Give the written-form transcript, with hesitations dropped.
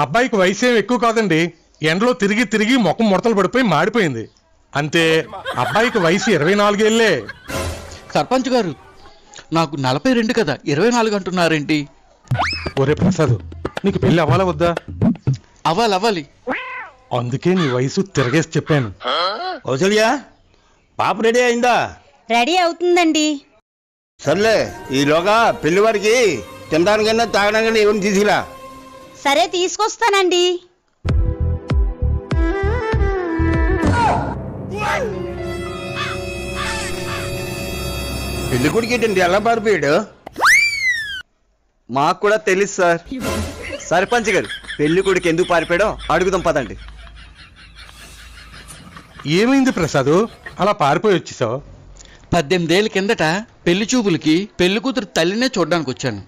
అబ్బాయికి వయసు ఏం ఎక్కువ కాదండి. ఎండలో తిరిగి తిరిగి ముఖం ముడతలు పడిపోయి మాడిపోయింది అంతే. అబ్బాయికి వయసు 24 ఏళ్లే. సర్పంచ్ గారు, నాకు 42 కదా, 24 అంటున్నారేంటి? ఒరే ప్రసాద్, నీకు పెళ్లి అవ్వాలా వద్దా? అవ్వాలి. అందుకే నీ వయసు తిరగేసి చెప్పాను. కౌసల్య, పాప రెడీ అయిందా? రెడీ అవుతుందండి. సర్లే, ఈలోగా పెళ్లి వారికి తినడానికైనా తాగడానికైనా ఏమైనా తీసుకురా. సరే తీసుకొస్తానండి. పెళ్లి కొడుకు ఏంటండి ఎలా పారిపోయాడు? మాకు కూడా తెలుసు సార్. సర్పంచ్ గారు, పెళ్లి కొడుకు ఎందుకు పారిపోయాడో అడుగుదాం పదండి. ఏమైంది ప్రసాద్, అలా పారిపోయి వచ్చేసావు? 18 ఏళ్ల కిందట పెళ్లి చూపులకి పెళ్లి కూతురు తల్లినే చూడడానికి వచ్చాను.